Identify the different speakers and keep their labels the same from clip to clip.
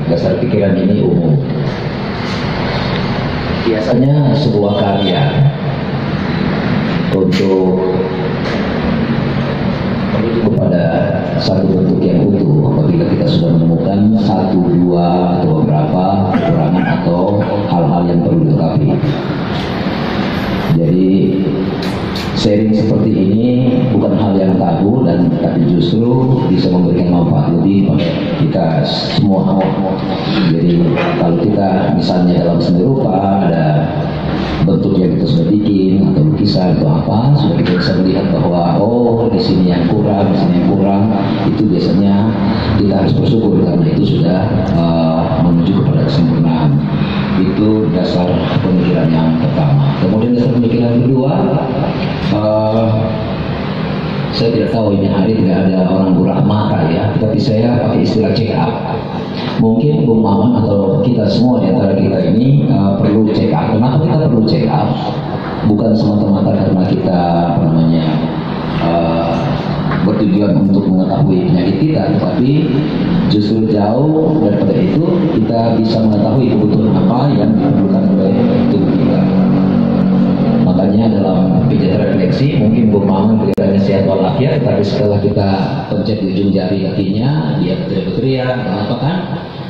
Speaker 1: dasar pikiran ini umum. Biasanya sebuah karya untuk kepada satu bentuk yang utuh, apabila kita sudah menemukan satu, dua, atau beberapa kekurangan atau hal-hal yang perlu dilengkapi. Jadi sharing seperti ini bukan hal yang tabu, dan tapi justru bisa memberikan manfaat lebih pada kita semua. Jadi kalau kita misalnya dalam seni rupa ada bentuk yang kita sudah bikin atau lukisan atau apa, sudah kita bisa melihat bahwa oh di sini yang kurang, di sini yang kurang, itu biasanya kita harus bersyukur karena itu sudah menuju kepada kesempurnaan. Itu dasar pemikiran yang pertama. Kemudian dasar pemikiran kedua, saya tidak tahu ini hari tidak ada orang burah maka ya, tapi saya pakai istilah check up. Mungkin Bung Maman atau kita semua di antara kita ini perlu check up. Kenapa kita perlu check up? Bukan semata-mata karena kita bertujuan untuk mengetahui penyakit kita, tetapi justru jauh daripada itu kita bisa mengetahui kebutuhan apa yang diperlukan oleh tubuh kita. Makanya dalam pijat refleksi mungkin Bung Maman kelihatannya sehat walafiat, tapi setelah kita pencet di ujung jari kakinya dia berteriak-teriak, apa kan?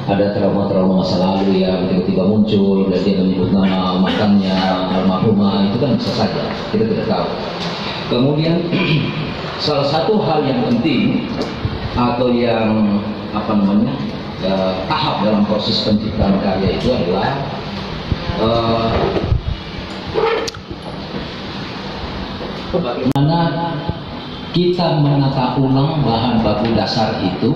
Speaker 1: Ada trauma-trauma masa lalu yang tiba-tiba muncul dan dia menyebut nama makannya almarhumah, itu kan bisa saja, kita tidak tahu. Kemudian salah satu hal yang penting atau yang tahap dalam proses penciptaan karya itu adalah bagaimana kita menata ulang bahan baku dasar itu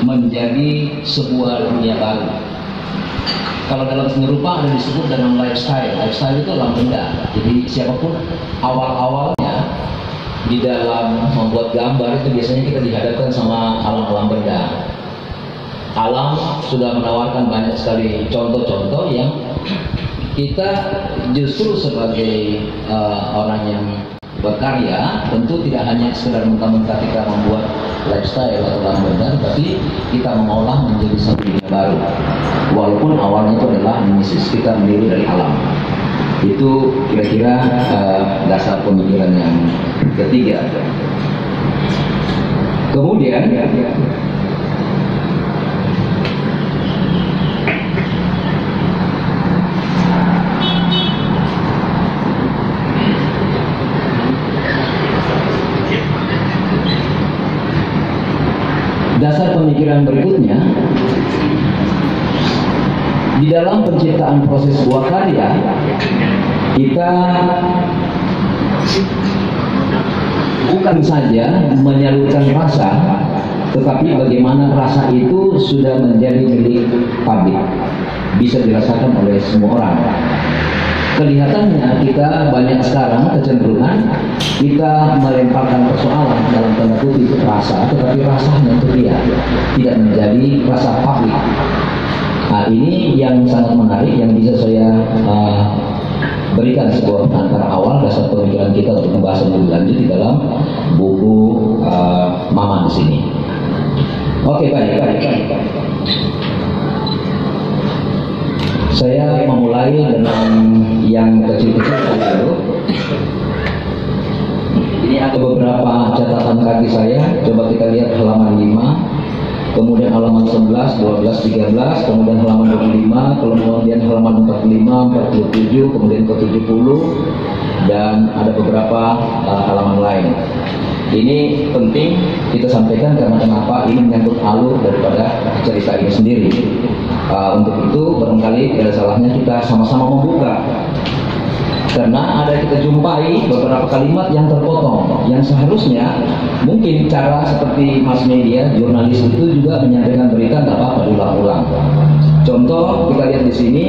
Speaker 1: menjadi sebuah dunia baru. Kalau dalam seni rupa ada disebut dengan lifestyle. Lifestyle itu alam benda. Jadi siapapun awal-awalnya di dalam membuat gambar itu biasanya kita dihadapkan sama alam-alam benda. Alam sudah menawarkan banyak sekali contoh-contoh yang kita justru sebagai orang yang berkarya tentu tidak hanya sekedar mentah-mentah kita membuat lifestyle atau alam benda, tapi kita mengolah menjadi satu dunia baru. Walaupun awalnya itu adalah mimesis, kita meniru dari alam. Itu kira-kira dasar pemikiran yang ketiga. Kemudian dasar pemikiran berikutnya, di dalam penciptaan proses sebuah karya kita bukan saja menyalurkan rasa, tetapi bagaimana rasa itu sudah menjadi milik publik, bisa dirasakan oleh semua orang. Kelihatannya kita banyak sekarang kecenderungan kita melemparkan persoalan dalam tanda kutip itu rasa, tetapi rasanya itu tidak menjadi rasa publik. Nah, ini yang sangat menarik yang bisa saya berikan sebuah antara awal dasar pemikiran kita untuk membahas lebih lanjut di dalam buku Maman di sini. Oke, baik. Saya memulai dengan yang kecil-kecil dulu. Ini ada beberapa catatan kaki saya. Coba kita lihat halaman 5, kemudian halaman 11, 12, 13, kemudian halaman 25, kemudian halaman 45, 47, kemudian ke 70, dan ada beberapa halaman lain. Ini penting kita sampaikan karena kenapa ini menyangkut alur daripada cerita ini sendiri. Untuk itu barangkali tidak ada salahnya kita sama-sama membuka, karena ada kita jumpai beberapa kalimat yang terpotong, yang seharusnya mungkin cara seperti mass media, jurnalis itu juga menyampaikan berita nggak apa-apa diulang-ulang. Contoh kita lihat di sini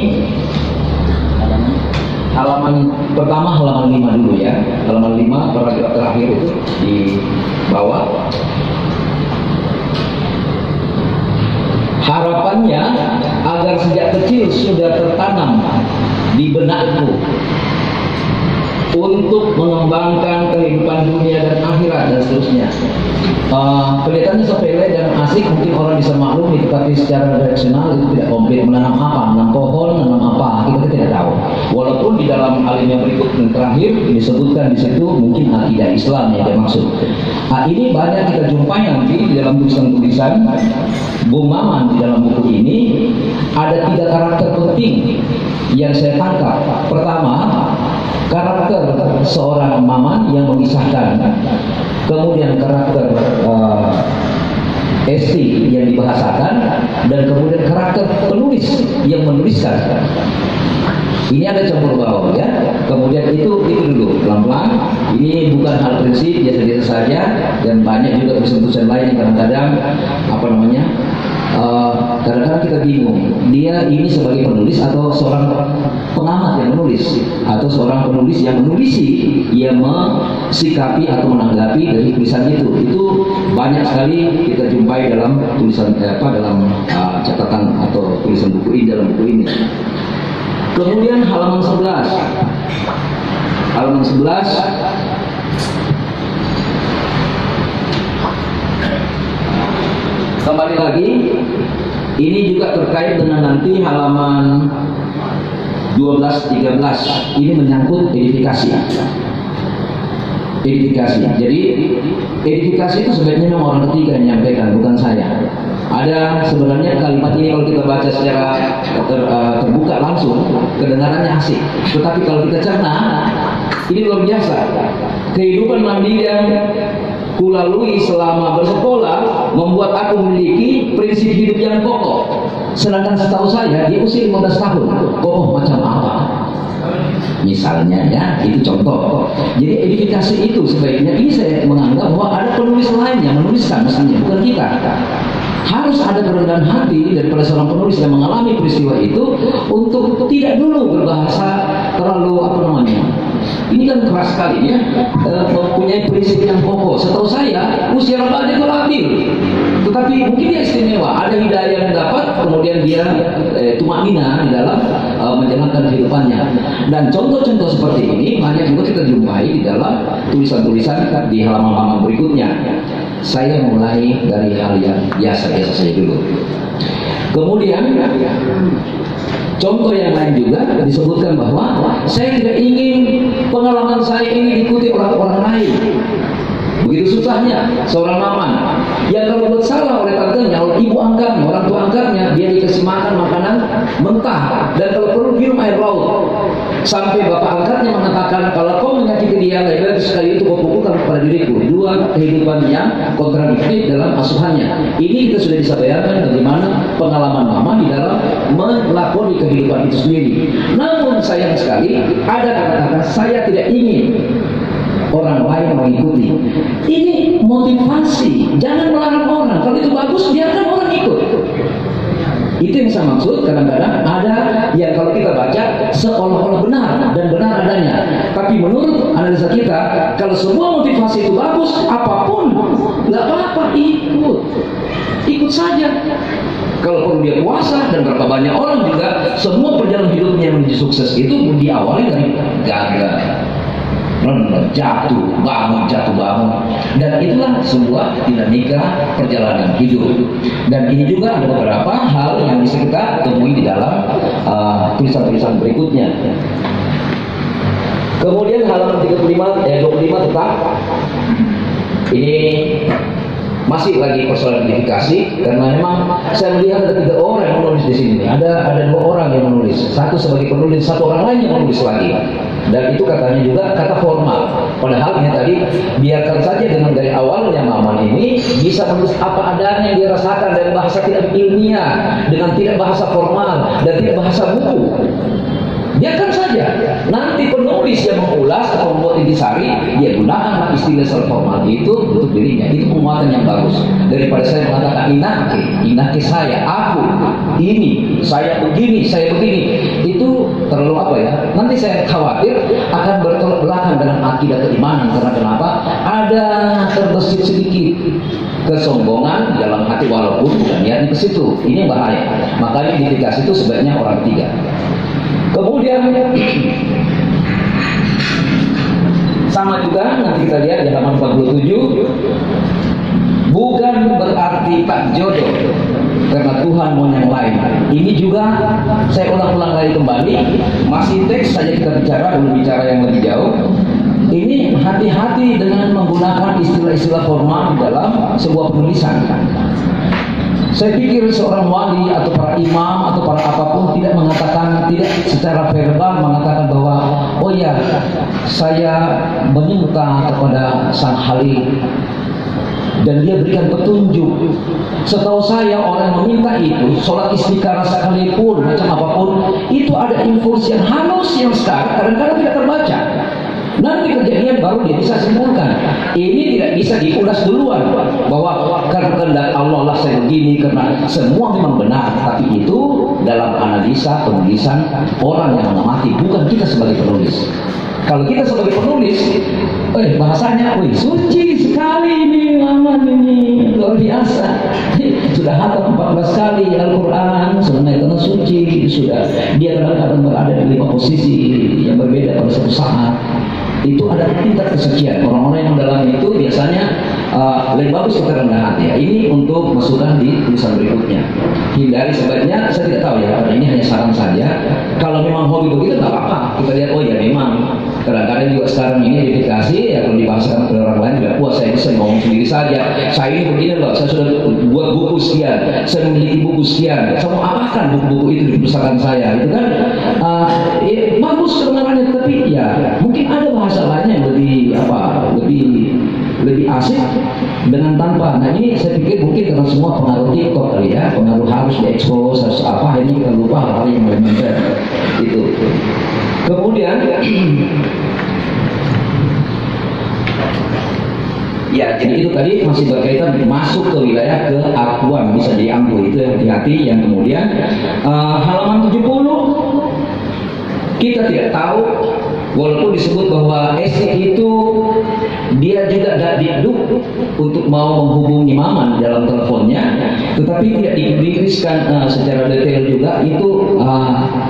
Speaker 1: halaman pertama, halaman 5 dulu ya, halaman 5 paragraf terakhir itu di bawah. Harapannya agar sejak kecil sudah tertanam di benakku untuk mengembangkan kehidupan dunia dan akhirat dan seterusnya. Kelihatannya sepele dan asik, mungkin orang bisa maklumi, tetapi secara redaksional itu tidak komplit. Menanam apa? Menanam pohon, menanam apa? Kita tidak tahu. Walaupun di dalam alim yang berikut yang terakhir disebutkan di situ mungkin akidah Islam yang dimaksud. Ini banyak kita jumpai nanti di dalam tulisan-tulisan Bung Maman di dalam buku ini. Ada 3 karakter penting yang saya tangkap. Pertama, karakter seorang Maman yang mengisahkan. Kemudian karakter Esti yang dibahasakan, dan kemudian karakter penulis yang menuliskan. Ini ada campur baur ya. Kemudian itu dulu pelan-pelan. Ini bukan hal prinsip, biasa-biasa saja, dan banyak juga tulisan-tulisan lain yang kadang-kadang kadang-kadang kita bingung, dia ini sebagai penulis atau seorang pengamat yang menulis, atau seorang penulis yang menulisi, yang mensikapi atau menanggapi dari tulisan itu. Itu banyak sekali kita jumpai dalam tulisan dalam catatan atau tulisan buku ini, dalam buku ini. Kemudian halaman 11. Halaman 11 kembali lagi, ini juga terkait dengan nanti halaman 12-13. Ini menyangkut edifikasi. Jadi edifikasi itu sebenarnya memang orang ketiga yang menyampaikan, bukan saya. Ada sebenarnya kalimat ini kalau kita baca secara terbuka langsung kedengarannya asik, tetapi kalau kita cerna ini luar biasa. Kehidupan mandiri yang kulalui selama bersekolah membuat aku memiliki prinsip hidup yang kokoh. Sedangkan setahu saya di usia 15 tahun, kokoh macam apa? Misalnya ya, itu contoh. Jadi edifikasi itu sebaiknya, ini saya menganggap bahwa ada penulis lain yang menuliskan, misalnya bukan kita. Harus ada kerendahan hati daripada seorang penulis yang mengalami peristiwa itu untuk tidak dulu berbahasa terlalu ini kan keras sekali ya, mempunyai prinsip yang kokoh. Setahu saya usia remaja itu labil, tetapi mungkin dia istimewa, ada hidayah yang dapat, kemudian dia tumaknina di dalam menjalankan kehidupannya. Dan contoh-contoh seperti ini banyak juga kita jumpai di dalam tulisan-tulisan di halaman-halaman berikutnya. Saya mulai dari hal yang biasa-biasa saja dulu. Kemudian contoh yang lain juga disebutkan bahwa saya tidak ingin pengalaman saya ini diikuti orang-orang lain. Begitu susahnya seorang Maman yang kalau buat salah oleh tantenya, oleh ibu angkatnya, orang tua angkatnya, dia dikasih makan makanan mentah, dan kalau perlu minum air laut. Sampai bapak angkatnya mengatakan, kalau kau menyakiti dia, lebih sekali itu kau pukulkan kepada diriku. Dua kehidupan yang kontradiktif dalam asuhannya. Ini kita sudah bisa bayangkan bagaimana pengalaman Mama di dalam melakoni kehidupan itu sendiri. Namun sayang sekali ada kata-kata saya tidak ingin orang lain mengikuti. Ini motivasi, jangan melarang orang. Kalau itu bagus, biarkan orang ikut. Itu yang saya maksud. Kadang-kadang ada yang kalau kita baca seolah-olah benar dan benar adanya, tapi menurut analisa kita, kalau semua motivasi itu bagus, apapun nggak apa-apa, ikut saja. Kalau perlu dia puasa, dan berapa banyak orang juga semua perjalanan hidupnya menuju sukses itu diawali dari gagal, jatuh bangun, dan itulah sebuah dinamika perjalanan hidup. Dan ini juga ada beberapa hal yang bisa kita temui di dalam tulisan-tulisan berikutnya. Kemudian halaman 25 tetap ini masih lagi persoalan identifikasi, karena memang saya melihat ada 3 orang yang menulis di sini. Ada 2 orang yang menulis, satu sebagai penulis, 1 orang lain yang menulis lagi. Dan itu katanya juga kata formal. Padahal ini tadi biarkan saja dengan dari awal yang Maman ini bisa menulis apa adanya yang dia rasakan dari bahasa tidak ilmiah, dengan tidak bahasa formal dan tidak bahasa buku. Biarkan saja. Nanti penulis yang mengulas atau membuat intisari, dia gunakan istilah formal itu untuk dirinya. Itu penguatan yang bagus. Daripada saya mengatakan inake saya, aku, ini, saya begini, itu terlalu apa ya? Nanti saya khawatir akan bertolak belakang dengan akidah keimanan. Karena kenapa? Ada terbesit sedikit kesombongan dalam hati, walaupun bukan niat ke situ. Ini bahaya. Makanya identifikasi itu sebaiknya orang 3. Kemudian sama juga nanti kita lihat di halaman 47 bukan berarti tak jodoh, karena Tuhan mau yang lain. Ini juga saya ulang-ulang lagi kembali, masih teks saja kita bicara, belum bicara yang lebih jauh. Ini hati-hati dengan menggunakan istilah-istilah formal di dalam sebuah penulisan. Saya pikir seorang wali atau para imam atau para apapun tidak mengatakan, tidak secara verbal mengatakan bahwa oh ya, saya menyembah kepada Sang Khalil dan dia berikan petunjuk. Setahu saya orang yang meminta itu sholat istikharah sekalipun macam apapun, itu ada infusi yang halus yang besar, kadang-kadang tidak terbaca. Nanti kejadian baru dia bisa simpulkan. Ini tidak bisa diulas duluan bahwa karena kehendak Allah lah saya begini, karena semua memang benar. Tapi itu dalam analisa penulisan orang yang mengamati, bukan kita sebagai penulis. Kalau kita sebagai penulis, bahasanya, suci sekali ini Muhammad ini, luar biasa. Sudah hafal 14 kali Al-Quran, sudah naik tanah suci, sudah dia kadang-kadang berada di 5 posisi yang berbeda pada satu saat. Itu ada tingkat kesucian. Orang-orang yang dalam itu biasanya lebih bagus kita rendah hati. Ini untuk masukan di tulisan berikutnya. Hindari sebaiknya, saya tidak tahu ya, ini hanya saran saja. Kalau memang hobi begitu tak apa-apa. Kita lihat, oh ya memang. Kadang-kadang juga sekarang ini edifikasi, ya kalau dibahasakan oleh orang lain juga, wah saya bisa ngomong sendiri saja. Saya ini begini loh, saya sudah buat buku sekian, saya memiliki buku sekian. Saya mau apakan buku-buku itu di perpustakaan saya, itu kan bagus kebenarannya, tapi ya mungkin ada bahasa lainnya yang lebih asik dengan tanpa. Nah ini saya pikir mungkin karena semua pengaruh TikTok kali ya, pengaruh harus diekspos, harus apa, ini kita lupa hal yang elementer itu. Kemudian ya, jadi itu tadi masih berkaitan masuk ke wilayah keakuan, bisa diambil, itu yang hati-hati. Yang kemudian halaman 70 kita tidak tahu, walaupun disebut bahwa Esti itu dia juga dikduk untuk mau menghubungi Maman dalam teleponnya, tetapi tidak dituliskan secara detail juga itu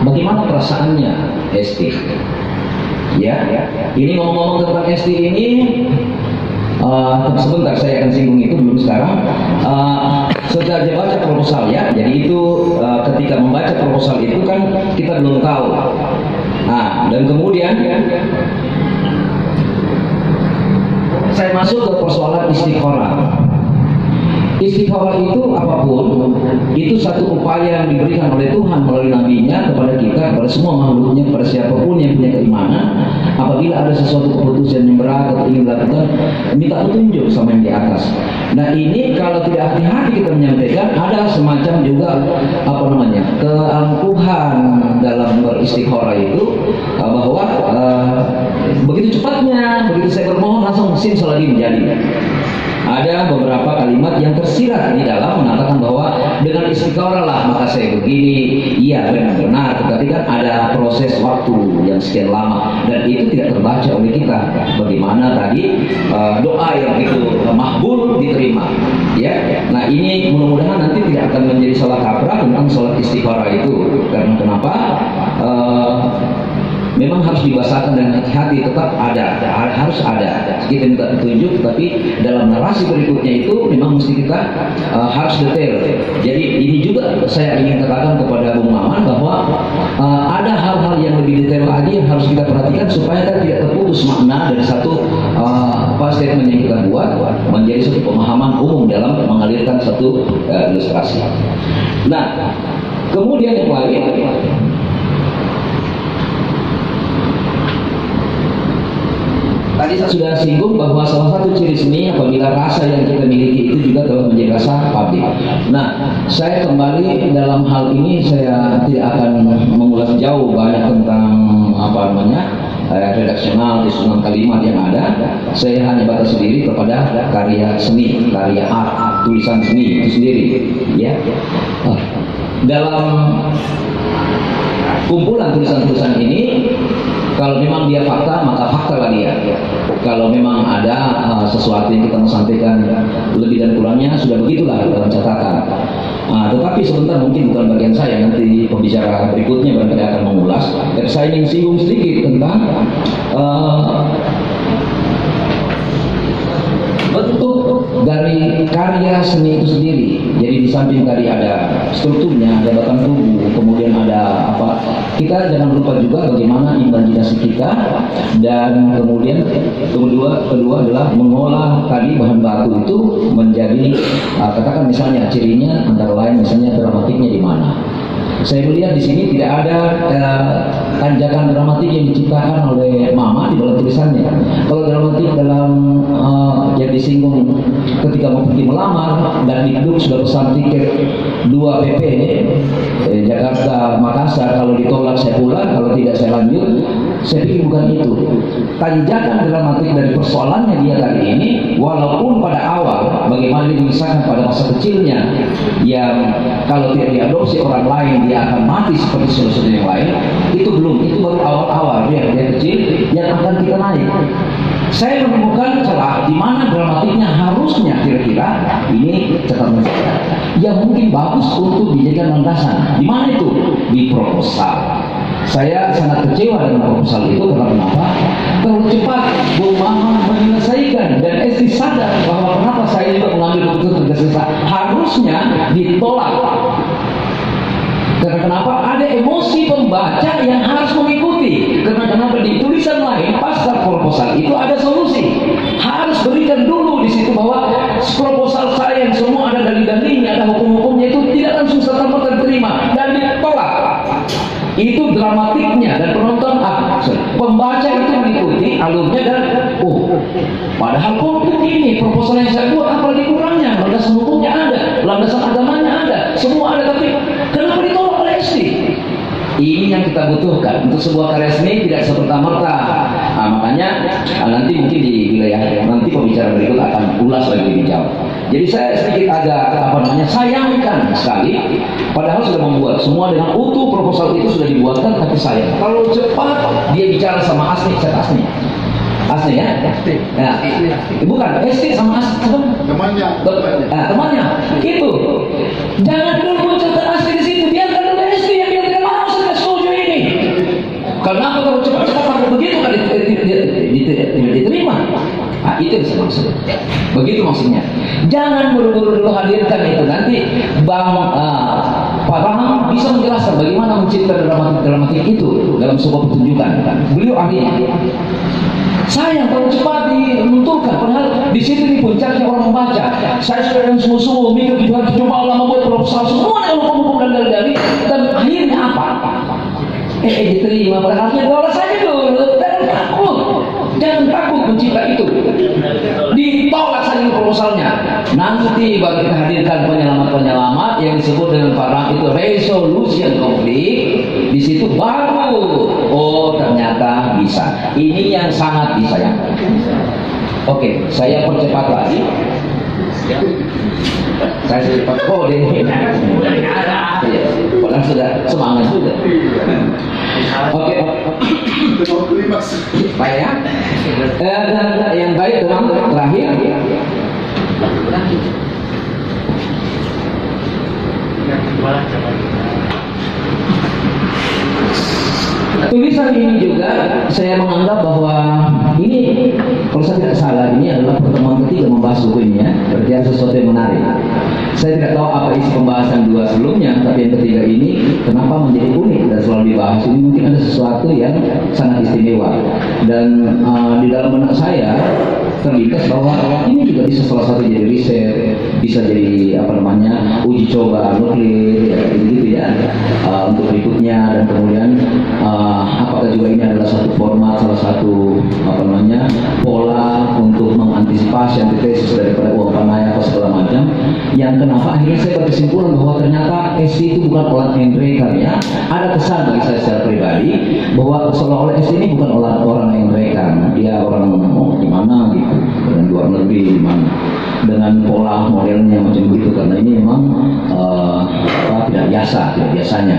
Speaker 1: bagaimana perasaannya Esti. Ya, ini ngomong-ngomong tentang Esti ini, sebentar saya akan singgung itu belum sekarang. Setelah dia baca proposal ya, jadi itu ketika membaca proposal itu kan kita belum tahu. Nah, dan kemudian saya masuk ke persoalan istikharah. Istikharah itu apapun, itu satu upaya yang diberikan oleh Tuhan melalui nabinya kepada kita, kepada semua makhluknya, kepada siapapun yang punya keimanan. Apabila ada sesuatu keputusan yang berat atau ingin dilakukan, minta petunjuk sama yang di atas. Nah ini kalau tidak hati-hati kita menyampaikan, ada semacam juga keangkuhan dalam beristikharah itu, bahwa begitu cepatnya, begitu saya bermohon langsung mesin lagi menjadi. Ada beberapa kalimat yang tersirat di dalam mengatakan bahwa dengan istikharah lah maka saya begini. Iya benar-benar, tetapi kan ada proses waktu yang sekian lama dan itu tidak terbaca oleh kita. Bagaimana tadi doa yang itu makbul diterima, ya. Nah ini mudah-mudahan nanti tidak akan menjadi salah kaprah tentang sholat istikharah itu. Karena kenapa? Memang harus dibahasakan dengan hati-hati, tetap ada, harus ada. Kita minta petunjuk, tapi dalam narasi berikutnya itu memang mesti kita harus detail. Jadi ini juga saya ingin katakan kepada Bung Maman bahwa ada hal-hal yang lebih detail lagi yang harus kita perhatikan supaya kita tidak terputus makna dari satu statement yang kita buat menjadi satu pemahaman umum dalam mengalirkan satu ilustrasi. Nah, kemudian yang lain. Tadi saya sudah singgung bahwa salah satu ciri seni apabila rasa yang kita miliki itu juga dapat menjadi rasa publik. Nah, saya kembali dalam hal ini saya tidak akan mengulas jauh banyak tentang redaksional, disusunan kalimat yang ada. Saya hanya batas sendiri kepada karya seni, karya art, tulisan seni itu sendiri. Ya, dalam kumpulan tulisan-tulisan ini, kalau memang dia fakta, maka fakta lah dia. Kalau memang ada sesuatu yang kita mau sampaikan lebih dan kurangnya, sudah begitulah dalam catatan. Tetapi sebentar mungkin bukan bagian saya, nanti pembicara berikutnya barangkali akan mengulas. Dan saya ingin singgung sedikit tentang dari karya seni itu sendiri. Jadi di samping tadi ada strukturnya, ada batang tubuh, kemudian ada apa, kita jangan lupa juga bagaimana imajinasi kita, dan kemudian kedua adalah mengolah tadi bahan baku itu menjadi katakan misalnya cirinya antara lain misalnya dramatiknya di mana. Saya melihat di sini tidak ada tanjakan dramatik yang diciptakan oleh Mama di dalam tulisannya. Kalau dramatik dalam yang disinggung ketika mau pergi melamar dan duduk sudah pesan tiket 2 PP Jakarta Makassar, kalau ditolak saya pulang, kalau tidak saya lanjut. Saya pikir bukan itu. Tanjakan dramatik dari persoalannya dia kali ini, walaupun pada awal bagaimana dia mengisahkan pada masa kecilnya yang kalau tidak diadopsi orang lain dia akan mati seperti saudara-saudara yang lain, itu belum, itu baru awal-awal dia kecil yang akan kita naik. Saya menemukan celah di mana dramatiknya harusnya kira-kira ini catatan saya yang mungkin bagus untuk dijadikan landasan. Di mana itu? Di proposal. Saya sangat kecewa dengan proposal itu karena kenapa? Terlalu cepat Bung Mama menyelesaikan, dan Esti sadar bahwa kenapa saya juga mengambil keputusan tersisa harusnya ditolak. Karena kenapa? Ada emosi pembaca yang harus mengikuti. Karena kenapa? Di tulisan lain pasca proposal itu ada solusi. Harus berikan dulu di situ bahwa proposal saya yang semua ada dalil-dalilnya, ada hukum-hukumnya, itu tidak langsung serta-merta diterima dan ditolak. Itu dramatiknya, dan penonton pembaca itu mengikuti alurnya dan padahal kok ini proposal yang saya buat apalagi kurangnya, landasan hukumnya ada, landasan agamanya ada, semua ada, tapi kenapa ditolak oleh SD? Ini yang kita butuhkan untuk sebuah karya seni, tidak semerta-merta. Makanya nanti mungkin di wilayah nanti pembicara berikut akan ulas lebih jauh. Jadi saya sedikit agak sayangkan sekali, padahal sudah membuat semua dengan utuh, proposal itu sudah dibuatkan, tapi sayang kalau cepat dia bicara sama Asni, Asni ya? Nah, bukan Esti sama Asni, temannya. Temannya itu jangan dulu munculkan Asni di situ, biarkan dulu Esti yang biarkan mau saya setuju ini. Kenapa kalau cepat-cepat begitu kan diterima? Nah, itu yang saya maksud. Begitu maksudnya. Jangan buru-buru dulu hadirkan itu. Nanti Pak Raham bisa menjelaskan bagaimana mencipta dramatik itu dalam sebuah pertunjukan. Beliau ahlinya. Sayang kalau cepat dimunculkan, padahal di situ nih puncaknya orang membaca. Saya sudah dengan sungguh-sungguh mikir di hari cuma Allah membuat proposal semua dengan hukum dan dalil, dan akhirnya apa? Diterima, padahal diolah saja dulu. Jangan takut mencipta itu, ditolak saja proposalnya. Nanti baru kita hadirkan penyelamat-penyelamat yang disebut dengan para itu resolution konflik. Di situ baru ternyata bisa. Ini yang sangat disayangkan. Oke, saya percepat lagi. Saya cepat padahal sudah semangat juga. Oke. Baik ya. Dan yang baik teman terakhir. Tulisan ini juga saya menganggap bahwa ini, kalau saya tidak salah, ini adalah pertemuan ketiga membahas buku ini ya. Berarti ada sesuatu yang menarik. Saya tidak tahu apa isi pembahasan dua sebelumnya, tapi yang ketiga ini kenapa menjadi unik dan selalu dibahas. Ini mungkin ada sesuatu yang sangat istimewa. Dan di dalam benak saya terlintas bahwa ini juga bisa salah satu jadi riset, bisa jadi uji coba nuklir, gitu ya, untuk berikutnya. Dan kemudian apakah juga ini adalah satu format, salah satu pola untuk mengantisipasi antitesis daripada uang panai atau segala macam, yang kenapa akhirnya saya berkesimpulan bahwa ternyata ST itu bukan orang Engrekan ya. Ada kesan bagi saya secara pribadi bahwa seolah-olah ST ini bukan orang Engrekan, dia orang gimana gitu, dengan luar negeri gimana, dengan pola modelnya macam begitu, karena ini memang tidak biasanya.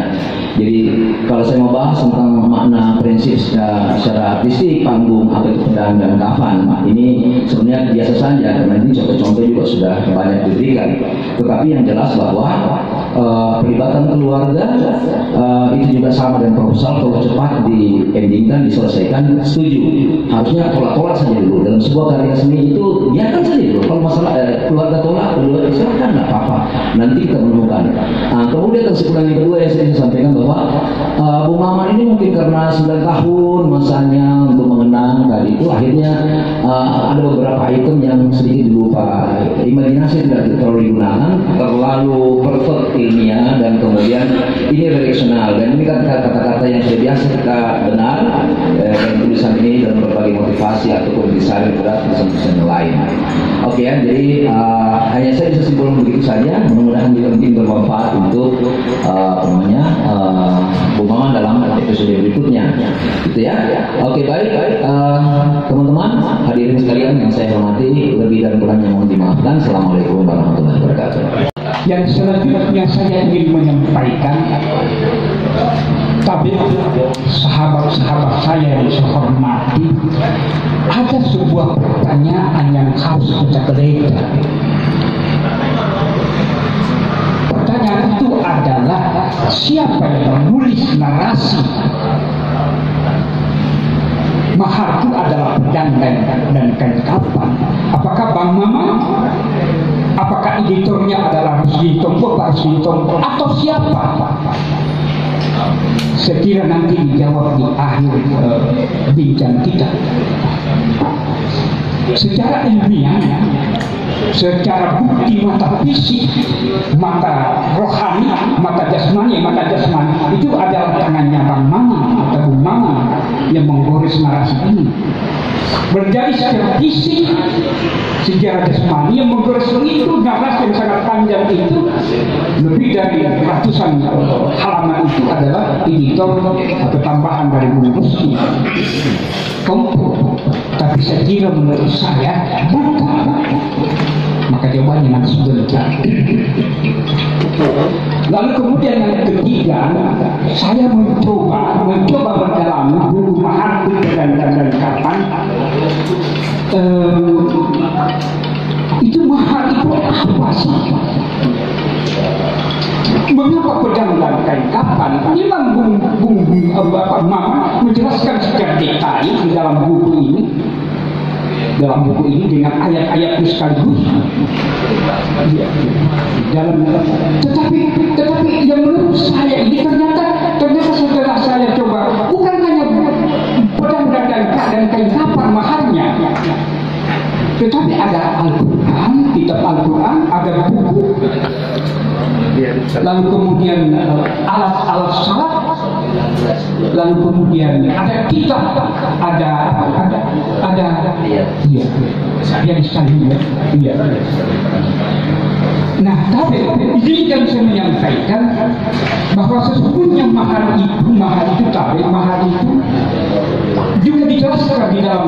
Speaker 1: Jadi kalau saya mau bahas tentang makna prinsip intensif secara artistik, panggung apa itu pedang dan kafan. Ini sebenarnya biasa saja karena ini contoh-contoh juga sudah banyak diberikan. Tetapi yang jelas bahwa pelibatan keluarga itu juga sama dengan proposal, kalau cepat di-endingkan, diselesaikan, setuju. Harusnya tolak-tolak saja dulu. Dalam sebuah karya seni itu biarkan saja dulu. Kalau masalah keluarga tolak, silakan, nggak apa-apa. Nanti kita menemukan. Kemudian kesimpulan yang kedua yang saya sampaikan bahwa Bu Maman ini mungkin karena 9 tahun masanya untuk mengenang tadi itu, akhirnya ada beberapa item yang sedikit lupa. Imajinasi tidak terlalu digunakan, terlalu perfect ilmiah, dan kemudian ini redaksional, dan ini kan kata-kata yang sudah biasa kita benar dalam tulisan ini, dalam berbagai motivasi ataupun desain tulisan-tulisan lain. Oke ya, jadi hanya saya bisa simpulkan begitu saja. Mudah-mudahan juga mungkin bermanfaat untuk Bu Maman dalam episode berikutnya, gitu ya. Oke, baik, teman-teman hadirin sekalian yang saya hormati, lebih dan kurangnya mohon dimaafkan. Assalamualaikum warahmatullahi wabarakatuh.
Speaker 2: Yang selanjutnya saya ingin menyampaikan, tapi sahabat-sahabat saya yang saya hormati, ada sebuah pertanyaan yang harus kita geledah. Pertanyaan itu adalah, siapa yang menulis narasi? Mahar itu adalah pedang dan kain kafan. Apakah Bang Maman? Apakah editornya adalah Rusdi Tompo, Pak Rusdi Tompo, atau siapa? Saya kira nanti dijawab di akhir bincang kita. Secara ilmiah, secara bukti mata fisik, mata rohani, mata jasmani itu adalah tangannya Bang Maman atau Bung Maman yang menggores narasi ini. Berjadi secara fisik, sejarah jasmani yang menggores itu, narasi yang sangat panjang itu, lebih dari ratusan halaman itu adalah editor atau tambahan dari Bung Rusdi Tompo. Tapi saya kira menurut saya bukan. Maka jawabannya nanti sebentar. Lalu kemudian yang ketiga, saya mencoba mendalami buku Mahar dan kapan itu mahar itu apa sih? Mengapa pedang dan kain kapan? Memang Bapak Mama menjelaskan secara detail di dalam buku ini. Dalam buku ini dengan ayat-ayat sekaligus. Tetapi yang menurut saya ini ternyata setelah saya coba, bukan hanya pedang dan kain kapan maharnya, tetapi ada Al-Quran, kitab Al-Quran, ada buku, lalu kemudian alat-alat salat, lalu kemudian ada kitab, ada yang sekali ya. Nah, tapi izinkan saya menyampaikan bahwa sesungguhnya mahar itu juga dijelaskan di dalam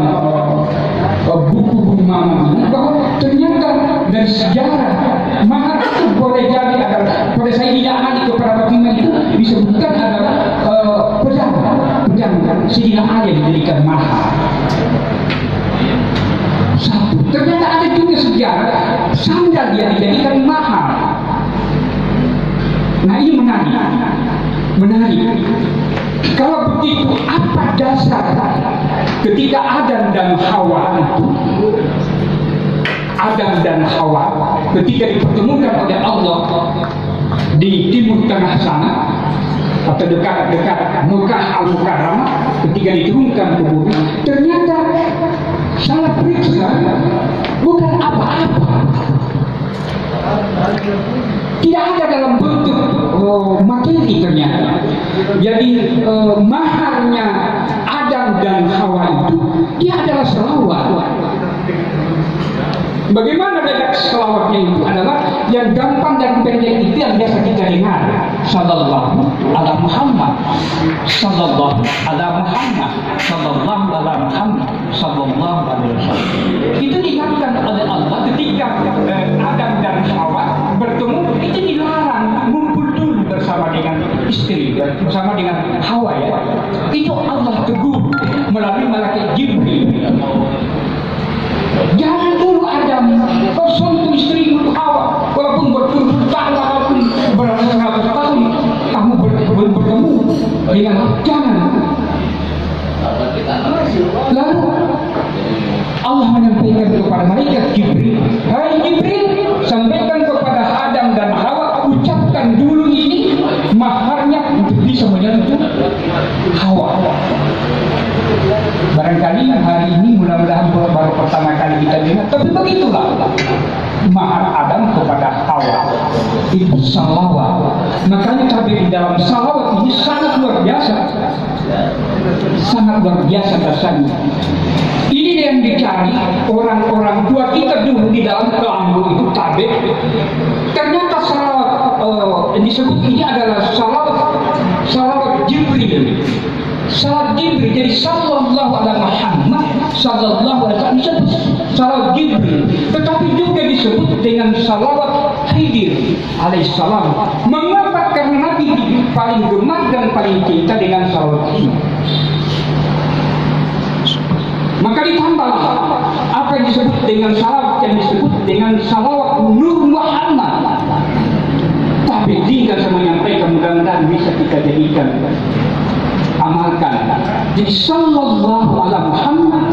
Speaker 2: buku Bung Maman ini, bahwa ternyata dari sejarah mahar itu boleh jadi adalah, pada Sayyidina Ali kepada Fatimah itu disebutkan adalah pedang Sayyidina Ali yang diberikan mahar. Satu, ternyata ada juga sejarah sandal yang dijadikan mahar. Nah, ini menarik. Kalau begitu, apa dasar ketika Adam dan Hawa ketika dipertemukan oleh Allah di timur tengah sana atau dekat Mekah Al-Mukarramah, ketika diturunkan ke bumi, ternyata salah periksa bukan apa-apa. Tidak ada dalam bentuk materi ternyata. Jadi maharnya Adam dan Hawa itu dia adalah selawat. Bagaimana beda selawatnya itu adalah yang gampang dan pendek itu yang biasa kita dengar. Sallallahu ala Muhammad, sallallahu ala Muhammad, sallallahu ala Muhammad, sallallahu alaihi wasallam. Itu diingatkan oleh Allah ketika Adam dan Hawa bertemu. Itu dilarang ngumpul dulu bersama dengan istri, bersama dengan Hawa ya. Itu Allah tegur menyampaikan kepada malaikat Jibril, hai Jibril, sampaikan kepada Adam dan Hawa, ucapkan dulu ini maharnya untuk bisa menyentuh Hawa. Barangkali hari ini mudah-mudahan baru pertama kali kita dengar, tapi begitulah mahar Adam kepada Hawa itu salawat. Makanya tabir di dalam salawat ini sangat luar biasa, sangat luar biasa rasanya. Ini yang dicari orang-orang tua kita dulu di dalam kelambu itu tabir. Ternyata salawat yang disebut ini adalah salawat Jibril. Salawat Jibril, jadi sallallahu alaihi Muhammad sallallahu alaihi wasallam disebut salawat Jibril, tetapi juga disebut dengan salawat Khidir alaihissalam. Mengapa? Karena Nabi paling gemar dan paling cinta dengan salawat ini. Maka ditambah apa yang disebut dengan salawat, yang disebut dengan salawat Nur Muhammad. Tapi jika saya menyampaikan, mudah-mudahan bisa kita jadikan amalkan. Jadi sallallahu alaihi Muhammad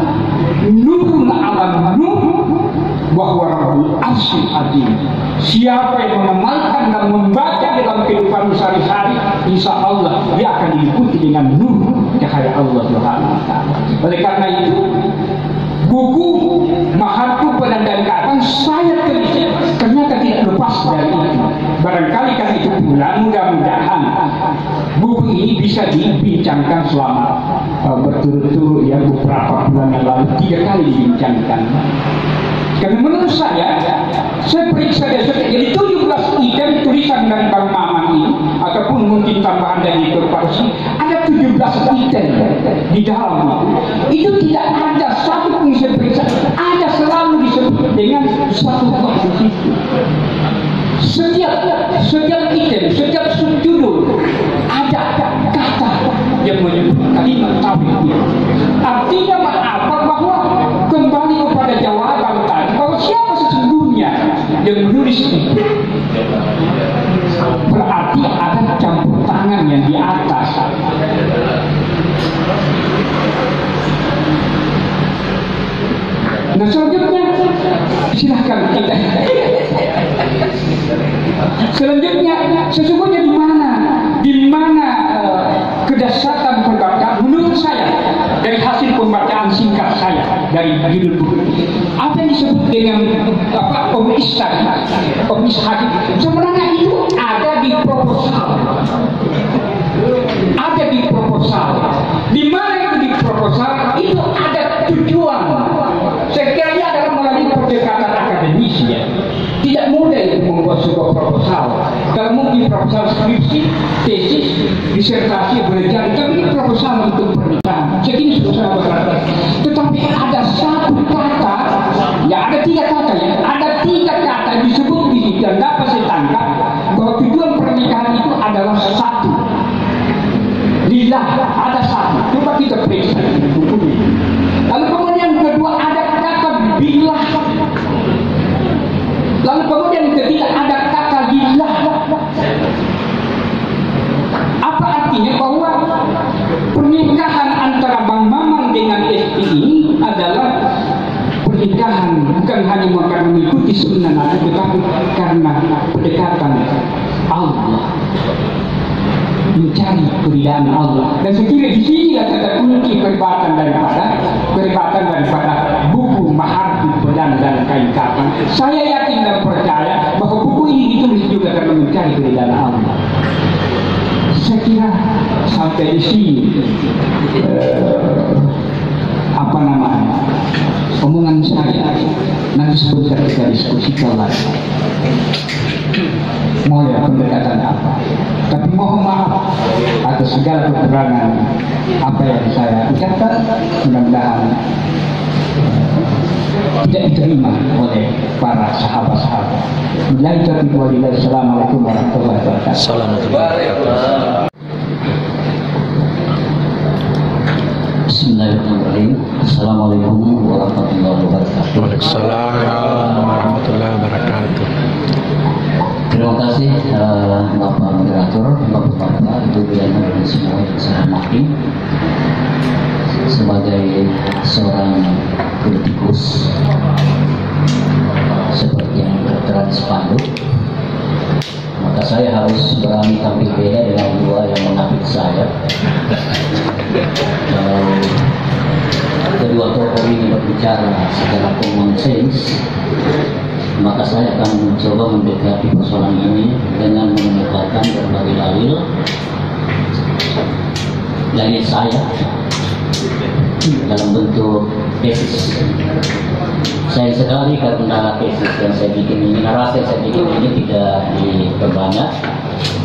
Speaker 2: nurun ala nur wa huwa rabbul arsyil azim. Siapa yang mengamalkan dan membaca dalam kehidupan sehari-hari, insya Allah dia akan diikuti dengan nur cahaya Allah Subhanahu wa taala. Oleh karena itu, buku Maharku Penandaan Keadaan saya tulis ternyata tidak lepas dari itu. Barangkali kan itu pula mudah-mudahan buku ini bisa dibincangkan selama berturut-turut ya, beberapa bulan yang lalu 3 kali dibincangkan. Karena menurut saya periksa jadi 17 item tulisan dari Bang Maman ini, ataupun mungkin tambahan dari Dr. Parsi, ada 17 item di dalam itu tidak ada satu pun saya periksa, ada selalu disebut dengan satu posisi. Setiap item, setiap subjudul ada kata yang menyebut kalimat tauhid. Artinya apa? Bahwa kembali kepada jawaban tadi, bahwa siapa sesungguhnya yang menulis itu, berarti ada campur tangan yang di atas. Nah selanjutnya silahkan kita. Selanjutnya sesungguhnya di mana kedasatan pembacaan menurut saya dari hasil pembacaan singkat saya dari judul buku, apa yang disebut dengan omnis hadis sebenarnya itu ada di proposal. Di mana itu di proposal itu ada tujuan. Sekiranya adalah melalui pendekatan akademis ya. Tidak mudah itu membuat sebuah proposal. Kalau mungkin proposal skripsi, tesis, disertasi boleh jadi, tapi ini proposal untuk pernikahan. Segini sudah berkata. Tetapi ada satu kata, ya ada 3 kata ya, ada 3 kata disebut di situ dan dapat saya tangkap bahwa tujuan pernikahan itu adalah satu. Lillah ada satu. Coba kita periksa buku ini. Lalu kemudian kedua ada kata billah. Lalu kemudian ketiga ada kata lillah. Apa artinya? Bahwa pernikahan antara Bang Maman dengan Esti ini adalah pernikahan bukan hanya karena mengikuti sunnah Nabi, tetapi karena pendekatan Allah, mencari keridhaan Allah. Dan sekiranya di sini kata kunci keherbatan daripada buku Maharku Penandaan Kain Kafan. Saya yakin dan percaya bahwa buku ini ditulis juga karena mencari keridhaan Allah. Saya kira sampai di sini omongan saya. Nanti sebentar kita diskusikan lagi. Mau ya pendekatan apa? Tapi mohon maaf atas segala kekurangan apa yang saya ucapkan. Mudah-mudahan tidak diterima oleh para sahabat-sahabat. Assalamualaikum warahmatullahi wabarakatuh. Bismillahirrahmanirrahim. Assalamualaikum warahmatullahi wabarakatuh.
Speaker 3: Waalaikumsalam warahmatullahi wabarakatuh.
Speaker 1: Terima kasih Bapak Moderator, Bapak-Bapak, Ibu dan semua yang saya hormati. Sebagai
Speaker 4: sebagai seorang politikus seperti yang tertera di spanduk, maka saya harus berani tampil beda dengan dua yang mengapit saya. Kalau kedua tokoh ini berbicara secara common sense, maka saya akan mencoba mendekati persoalan ini dengan mengemukakan berbagai dalil saya dalam bentuk tesis. Sayang sekali karena tesis yang saya bikin ini, narasi yang saya bikin ini tidak diperbanyak.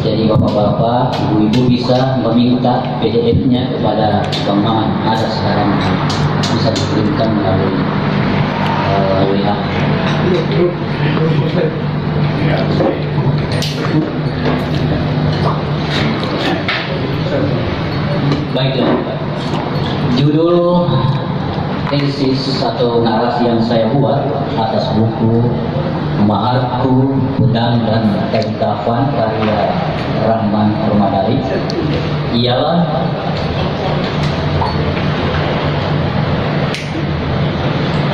Speaker 4: Jadi bapak-bapak, ibu-ibu bisa meminta PDF-nya kepada Bang Maman. Ada sekarang, bisa dikirimkan melalui WA. Baiklah, judul tesis atau narasi yang saya buat atas buku Maharku, Pedang dan Kain Kafan karya Rahman Permadari ialah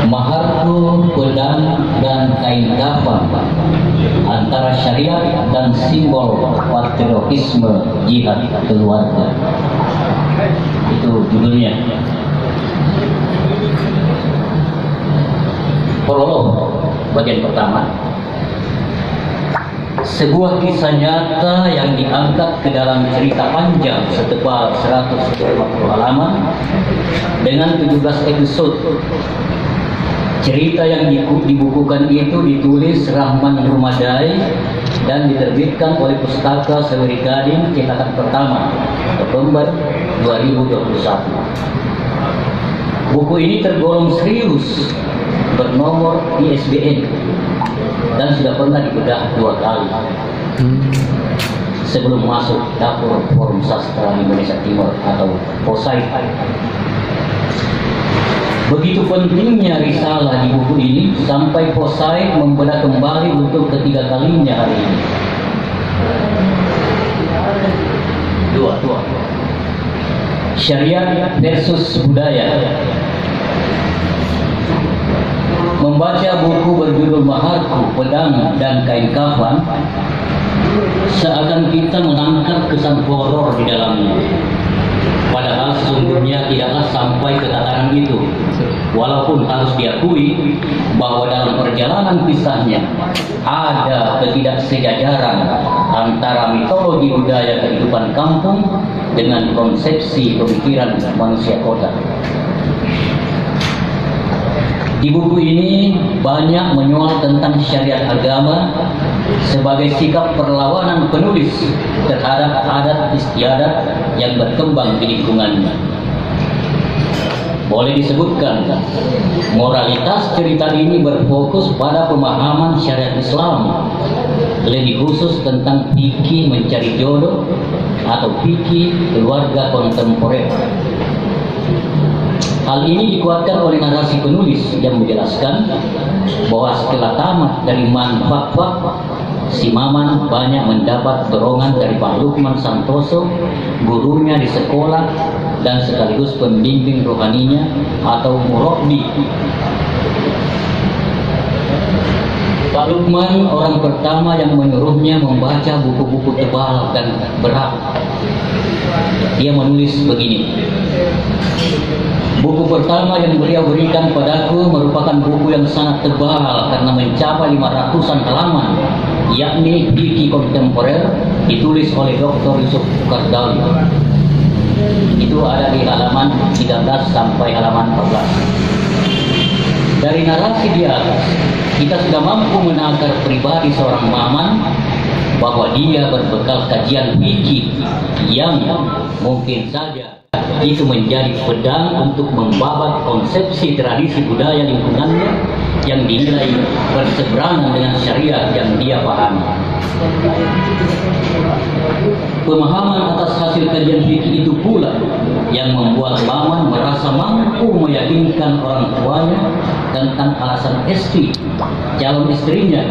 Speaker 4: Maharku, Pedang dan Kain Kafan antara syariat dan simbol patriotisme jihad keluarga. Itu judulnya. Prolog bagian pertama. Sebuah kisah nyata yang diangkat ke dalam cerita panjang setebal 150 halaman dengan 17 episode. Cerita yang dibukukan itu ditulis Rahman Permadari dan diterbitkan oleh Pustaka Seweri Gading cetakan pertama November 2021. Buku ini tergolong serius, bernomor ISBN dan sudah pernah dibedah 2 kali sebelum masuk dapur Forum Sastra Indonesia Timur atau FOSAI. Begitu pentingnya risalah di buku ini sampai FOSAI membedah kembali untuk ketiga kalinya hari ini. Dua. Syariat versus budaya. Membaca buku berjudul Maharku, Pedang dan Kain Kafan, seakan kita menangkap kesan horor di dalamnya. Padahal sesungguhnya tidaklah sampai ke tataran itu. Walaupun harus diakui bahwa dalam perjalanan kisahnya ada ketidaksejajaran antara mitologi budaya kehidupan kampung dengan konsepsi pemikiran manusia kota. Di buku ini banyak menyoal tentang syariat agama sebagai sikap perlawanan penulis terhadap adat istiadat yang berkembang di lingkungannya. Boleh disebutkan, moralitas cerita ini berfokus pada pemahaman syariat Islam, lebih khusus tentang fikih mencari jodoh atau fikih keluarga kontemporer. Hal ini dikuatkan oleh narasi penulis yang menjelaskan bahwa setelah tamat dari manfaat, si Maman banyak mendapat dorongan dari Pak Lukman Santoso, gurunya di sekolah dan sekaligus pembimbing rohaninya atau murabbi. Pak Lukman orang pertama yang menyuruhnya membaca buku-buku tebal dan berat. Dia menulis begini: buku pertama yang beliau berikan padaku merupakan buku yang sangat tebal karena mencapai 500-an halaman, yakni Fikih Kontemporer, ditulis oleh Dr. Yusuf Kardawi. Itu ada di halaman 13 sampai halaman 14. Dari narasi di atas, kita sudah mampu menakar pribadi seorang Maman bahwa dia berbekal kajian fikih yang mungkin saja itu menjadi pedang untuk membabat konsepsi tradisi budaya lingkungannya yang dinilai berseberangan dengan syariat yang dia pahami. Pemahaman atas hasil kajian fikih itu pula yang membuat Maman merasa mampu meyakinkan orang tuanya tentang alasan istri, calon istrinya,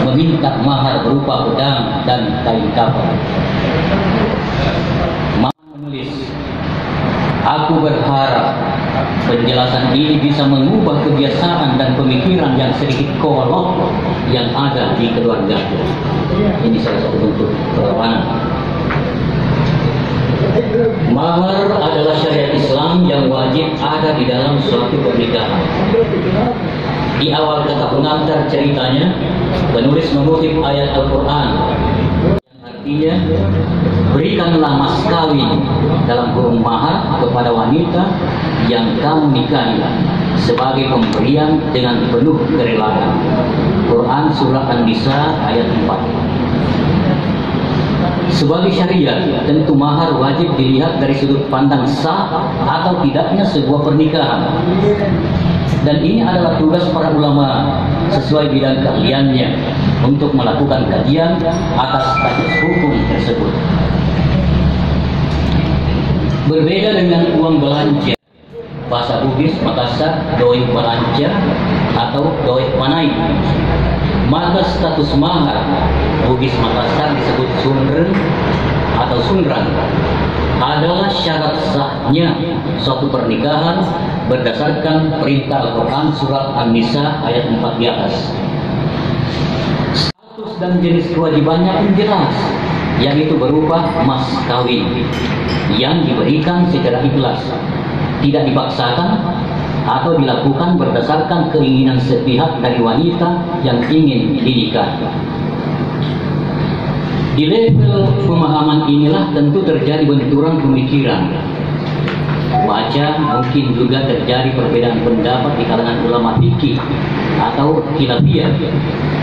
Speaker 4: meminta mahar berupa pedang dan kain kafan. Maman menulis, Aku berharap penjelasan ini bisa mengubah kebiasaan dan pemikiran yang sedikit kolot yang ada di keluarga. Ini salah satu bentuk perlawanan. Mahar adalah syariat Islam yang wajib ada di dalam suatu pernikahan. Di awal kata pengantar ceritanya, penulis mengutip ayat Al-Quran yang artinya, berikanlah mas kawin dalam kurung mahar kepada wanita yang kamu nikahi sebagai pemberian dengan penuh kerelaan. Quran Surah An-Nisa ayat 4. Sebagai syariat, tentu mahar wajib dilihat dari sudut pandang sah atau tidaknya sebuah pernikahan. Dan ini adalah tugas para ulama sesuai bidang keahliannya untuk melakukan kajian atas status hukum tersebut. Berbeda dengan uang belanja, bahasa Bugis Makassar doi belanja atau doi manai, maka status mahar Bugis Makassar disebut sundren atau sundran adalah syarat sahnya suatu pernikahan berdasarkan perintah Al-Quran Surat An-Nisa ayat 4 di atas. Status dan jenis kewajibannya pun jelas, yaitu berupa mas kawin yang diberikan secara ikhlas, tidak dipaksakan atau dilakukan berdasarkan keinginan sepihak dari wanita yang ingin dinikahi. Di level pemahaman inilah tentu terjadi benturan pemikiran. Baca mungkin juga terjadi perbedaan pendapat di kalangan ulama fikih atau khilafiyah.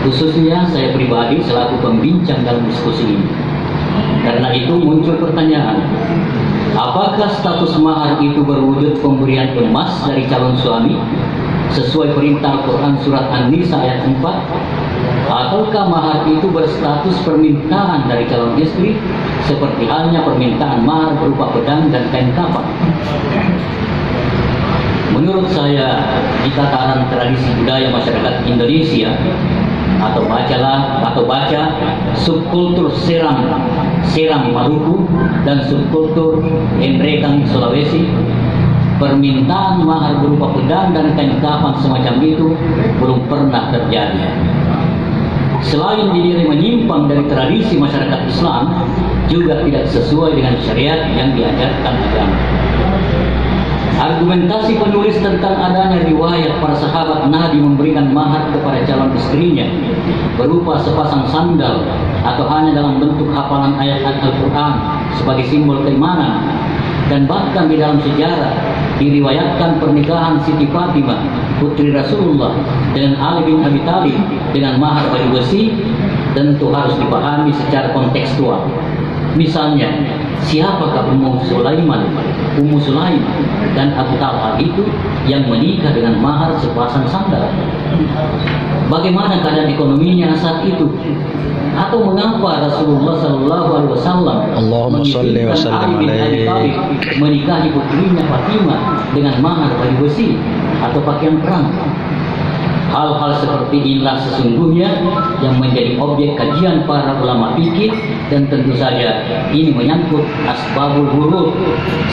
Speaker 4: Khususnya saya pribadi selaku pembincang dalam diskusi ini. Karena itu muncul pertanyaan, apakah status mahar itu berwujud pemberian emas dari calon suami sesuai perintah Al-Quran Surat An-Nisa ayat 4, ataukah mahar itu berstatus permintaan dari calon istri seperti halnya permintaan mahar berupa pedang dan kain kafan? Menurut saya, di tataran tradisi budaya masyarakat Indonesia atau baca subkultur Seram Maluku dan subkultur Endrekang Sulawesi, permintaan mahar berupa pedang dan kain kafan semacam itu belum pernah terjadi. Selain dinilai menyimpang dari tradisi masyarakat Islam, juga tidak sesuai dengan syariat yang diajarkan agama. Argumentasi penulis tentang adanya riwayat para sahabat Nabi memberikan mahar kepada calon istrinya berupa sepasang sandal atau hanya dalam bentuk hafalan ayat Al-Quran sebagai simbol keimanan, dan bahkan di dalam sejarah diriwayatkan pernikahan Siti Fatimah putri Rasulullah dengan Ali bin Abi Thalib dengan mahar baju besi, tentu harus dipahami secara kontekstual. Misalnya, siapakah Ummu Sulaim dan Abu Talha itu yang menikah dengan mahar sepasang sandal? Bagaimana keadaan ekonominya saat itu? Atau mengapa Rasulullah SAW mengizinkan Ali bin Abi Thalib menikahi putrinya Fatimah dengan mahar baju besi atau pakaian perang? Hal-hal seperti inilah sesungguhnya yang menjadi objek kajian para ulama fikih, dan tentu saja ini menyangkut asbabul wurud,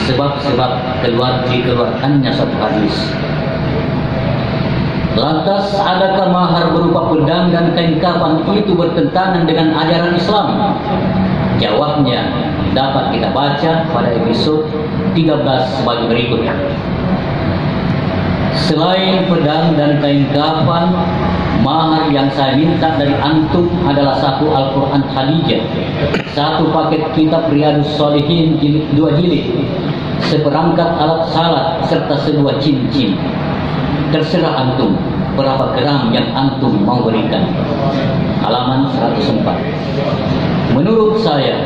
Speaker 4: sebab-sebab dikeluarkannya satu hadis. Lantas, adakah mahar berupa pedang dan kain kafan itu bertentangan dengan ajaran Islam? Jawabnya dapat kita baca pada episode 13 sebagai berikut. Selain pedang dan kain kafan, mahar yang saya minta dari antum adalah satu Al-Quran Khadijah, satu paket kitab Riyadus Shalihin 2 jilid, seperangkat alat salat, serta sebuah cincin. Terserah antum berapa gram yang antum mau berikan. Halaman 104. Menurut saya,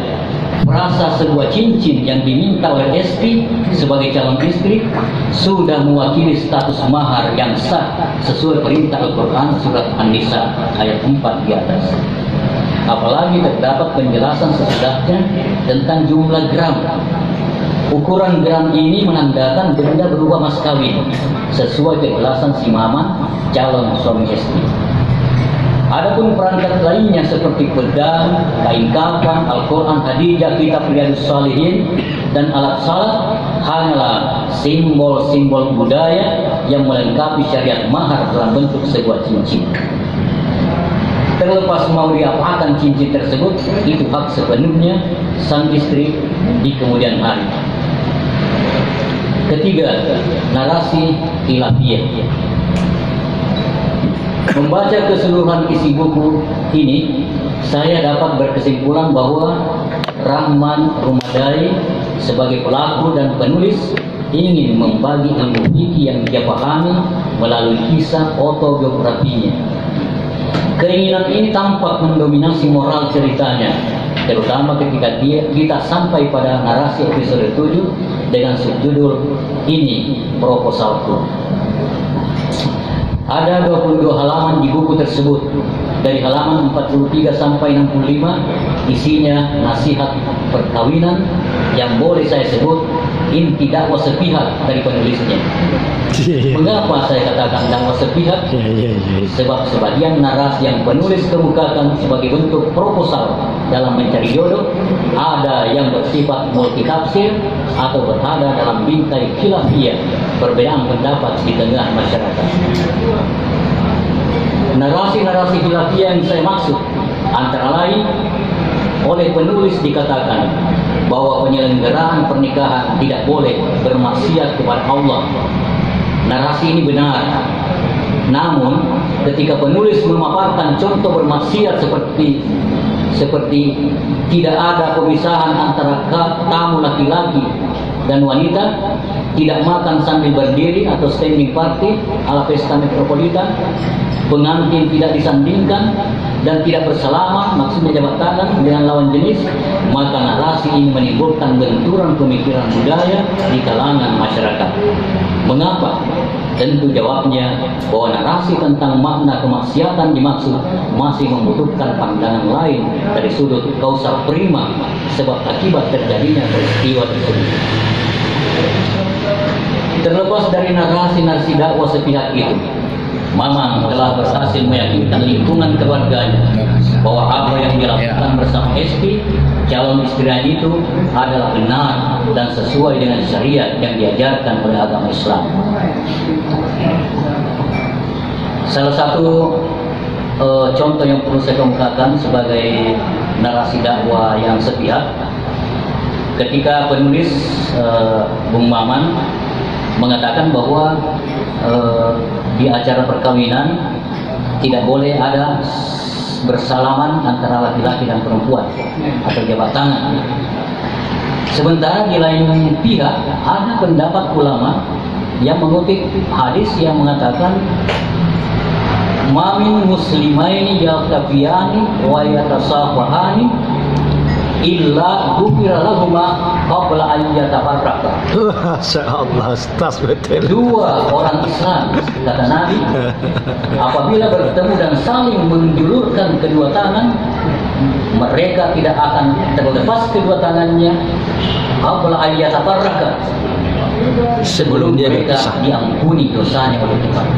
Speaker 4: merasa sebuah cincin yang diminta oleh istri sebagai calon istri sudah mewakili status mahar yang sah sesuai perintah Al-Quran Surat An-Nisa ayat 4 di atas. Apalagi terdapat penjelasan sesudahnya tentang jumlah gram. Ukuran gram ini menandakan benda berupa mas kawin sesuai kejelasan si maman calon suami istri. Adapun perangkat lainnya seperti pedang, kain kafan, Al-Quran, Hadijah, kitab Riyadhus Shalihin, dan alat salat hanyalah simbol-simbol budaya yang melengkapi syariat mahar dalam bentuk sebuah cincin. Terlepas mau diapakan cincin tersebut, itu hak sepenuhnya sang istri di kemudian hari. Ketiga, narasi khilafiyah. Membaca keseluruhan isi buku ini, saya dapat berkesimpulan bahwa Rahman Rumadai sebagai pelaku dan penulis ingin membagi ilmu fikih yang dia pahami melalui kisah autobiografinya. Keinginan ini tampak mendominasi moral ceritanya, terutama ketika kita sampai pada narasi episode 7 dengan subjudul Ini Proposalku. Ada 22 halaman di buku tersebut. Dari halaman 43 sampai 65 isinya nasihat perkawinan yang boleh saya sebut inti dakwah sepihak dari penulisnya. Mengapa saya katakan dakwah sepihak? Sebab sebagian narasi yang penulis kemukakan sebagai bentuk proposal dalam mencari jodoh ada yang bersifat multitafsir atau berada dalam bingkai khilafiyah, perbedaan pendapat di tengah masyarakat. Narasi-narasi khilafiyah yang saya maksud antara lain oleh penulis dikatakan bahwa penyelenggaraan pernikahan tidak boleh bermaksiat kepada Allah. Narasi ini benar. Namun ketika penulis memaparkan contoh bermaksiat seperti tidak ada pemisahan antara tamu laki-laki dan wanita, tidak makan sambil berdiri atau standing party ala pesta metropolitan, pengantin tidak disandingkan dan tidak bersalaman, maksudnya jabat tangan dengan lawan jenis, maka narasi ini menimbulkan benturan pemikiran budaya di kalangan masyarakat. Mengapa? Tentu jawabnya bahwa narasi tentang makna kemaksiatan dimaksud masih membutuhkan pandangan lain dari sudut kausal prima sebab akibat terjadinya peristiwa tersebut. Terlepas dari narasi-narasi dakwah sepihak itu, Mamang telah berhasil meyakinkan lingkungan keluarganya bahwa apa yang dilakukan bersama Esti, calon istrinya itu adalah benar dan sesuai dengan syariat yang diajarkan oleh agama Islam. Salah satu contoh yang perlu saya kemukakan sebagai narasi dakwah yang sepihak, ketika penulis Bung Maman mengatakan bahwa di acara perkawinan tidak boleh ada bersalaman antara laki-laki dan perempuan atau jabat tangan. Sementara di lain pihak ada pendapat ulama yang mengutip hadis yang mengatakan mamin muslimaini yaltaqiyani wa yatasafahani illa ghufira lahuma qabla an yatafarraqa.
Speaker 3: Masyaallah, Ustaz betul.
Speaker 4: Dua orang Islam, kata Nabi, apabila bertemu dan saling menjulurkan kedua tangan, mereka tidak akan terlepas kedua tangannya qabla an yatafarraqa, sebelum mereka diampuni dosanya oleh Tuhan.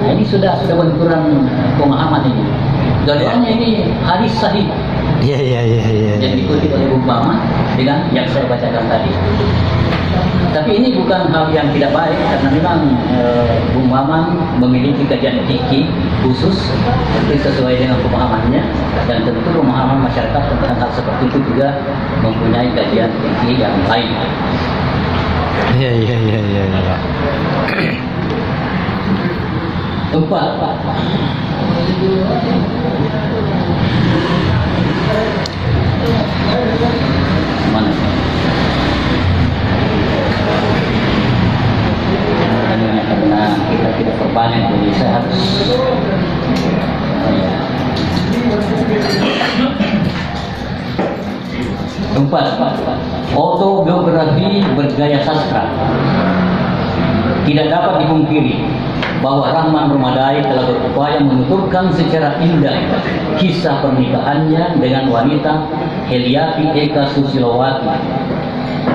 Speaker 4: Nah, ini sudah benturan pemahaman ini. Dua-duanya ini hadis sahih.
Speaker 3: Iya.
Speaker 4: Yang dikutip oleh Bung Maman dengan yang saya bacakan tadi. Tapi ini bukan hal yang tidak baik karena memang Bung Maman memiliki kajian fikih khusus sesuai dengan pemahamannya, dan tentu pemahaman masyarakat tentang hal seperti itu juga mempunyai kajian fikih yang lain.
Speaker 3: Iya.
Speaker 4: Empat, mana? Karena kita tidak perbanyak, jadi saya harus Empat, autobiografi bergaya sastra. Tidak dapat dipungkiri bahwa Rahman Rumadai telah berupaya menuturkan secara indah kisah pernikahannya dengan wanita Heliati Eka Susilowati.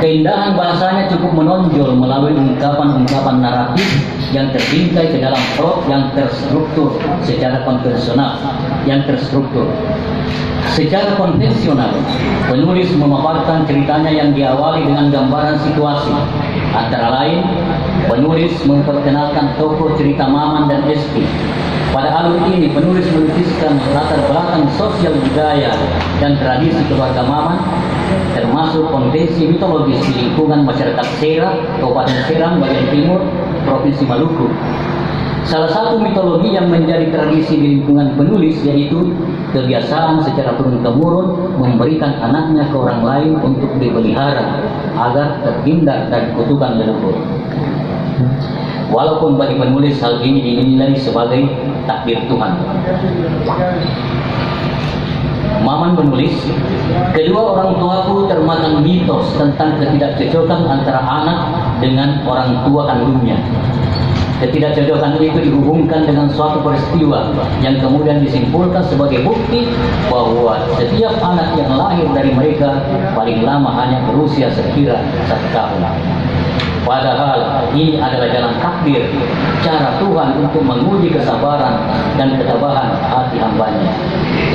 Speaker 4: Keindahan bahasanya cukup menonjol melalui ungkapan-ungkapan naratif yang terbingkai ke dalam plot yang terstruktur secara konvensional. Secara konvensional, penulis memaparkan ceritanya yang diawali dengan gambaran situasi. Antara lain, penulis memperkenalkan tokoh cerita Maman dan Esti. Pada alur ini, penulis melukiskan latar belakang sosial budaya dan tradisi keluarga Maman, termasuk konvensi mitologis di lingkungan masyarakat Serang, Kabupaten Serang, bagian timur, Provinsi Maluku. Salah satu mitologi yang menjadi tradisi di lingkungan penulis yaitu kebiasaan secara turun-temurun memberikan anaknya ke orang lain untuk dipelihara agar terhindar dari kutukan leluhur. Walaupun bagi penulis hal ini dinilai sebagai takdir Tuhan. Maman menulis, kedua orang tuaku termakan mitos tentang ketidakcocokan antara anak dengan orang tua kandungnya. Ketidakcocokan itu dihubungkan dengan suatu peristiwa yang kemudian disimpulkan sebagai bukti bahwa setiap anak yang lahir dari mereka paling lama hanya berusia sekira 1 tahun. Padahal ini adalah jalan takdir, cara Tuhan untuk menguji kesabaran dan ketabahan hati hambanya.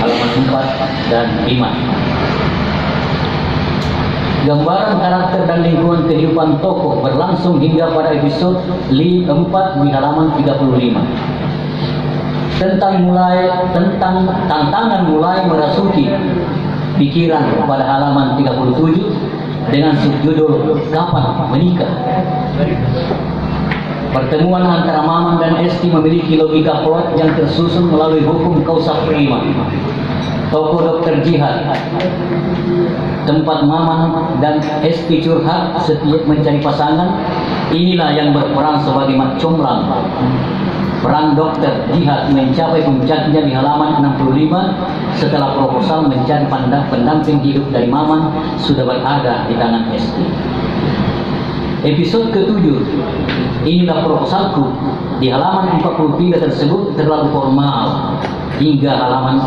Speaker 4: Halaman 4 dan 5. Gambaran karakter dan lingkungan kehidupan tokoh berlangsung hingga pada episode 4 di halaman 35. Tentang tantangan mulai merasuki pikiran pada halaman 37 dengan subjudul Kapan Menikah. Pertemuan antara Maman dan Esti memiliki logika plot yang tersusun melalui hukum kausa prima. Tokoh Dr. Jihad, tempat Maman dan Esti curhat setiap mencari pasangan, inilah yang berperan sebagai mat comblang. Peran Dr. Jihad mencapai puncaknya di halaman 65 setelah proposal mencari pendamping hidup dari Maman sudah berada di tangan Esti. Episode ke-7, inilah proposalku, di halaman 43 tersebut terlalu formal hingga halaman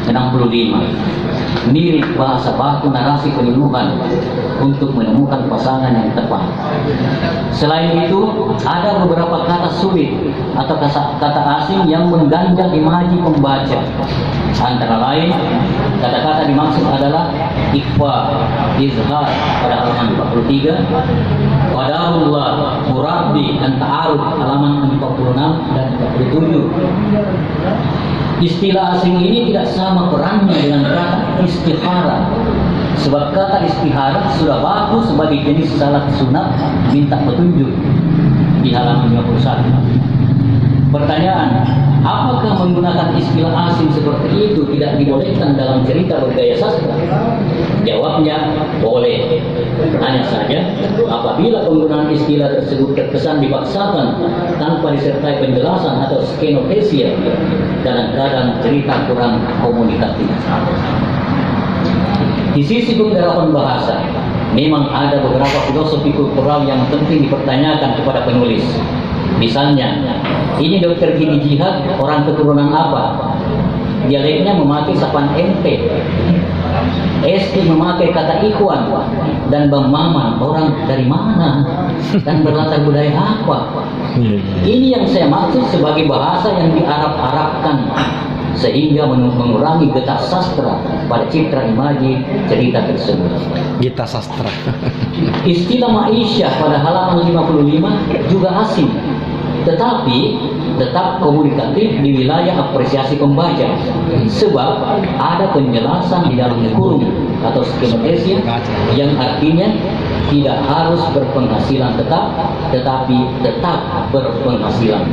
Speaker 4: 65. Mirip bahasa baku narasi penyuluhan untuk menemukan pasangan yang tepat. Selain itu, ada beberapa kata sulit atau kata asing yang mengganjal imaji pembaca. Antara lain, kata-kata dimaksud adalah ikhfa, izhar pada halaman 43, qadarullah, murabbi, dan ta'aruf halaman 46 dan 47. Istilah asing ini tidak sama perannya dengan kata istihara. Sebab kata istihara sudah bagus sebagai jenis salat sunat minta petunjuk di halaman 51. Pertanyaan, apakah menggunakan istilah asing seperti itu tidak dibolehkan dalam cerita bergaya sastra? Jawabnya, boleh. Hanya saja, apabila penggunaan istilah tersebut terkesan dipaksakan tanpa disertai penjelasan atau skenotesia, kadang-kadang cerita kurang komunikatif. Di sisi penggarapan bahasa, memang ada beberapa filosofi kultural yang penting dipertanyakan kepada penulis. Misalnya, ini Dr. Gini Jihad orang keturunan apa? Dialeknya memakai sapaan ente. Esti memakai kata ikhwan. Dan Bang Maman orang dari mana? Dan berlatar budaya apa? Ini yang saya maksud sebagai bahasa yang diarab-arabkan, sehingga mengurangi getah sastra pada citra imaji cerita tersebut.
Speaker 3: Gita sastra.
Speaker 4: Istilah ma'isyah pada halaman 55 juga asing, tetapi tetap komunikatif di wilayah apresiasi pembaca, sebab ada penjelasan di dalam kurung atau skenotesia yang artinya tidak harus berpenghasilan tetap, tetapi tetap berpenghasilan.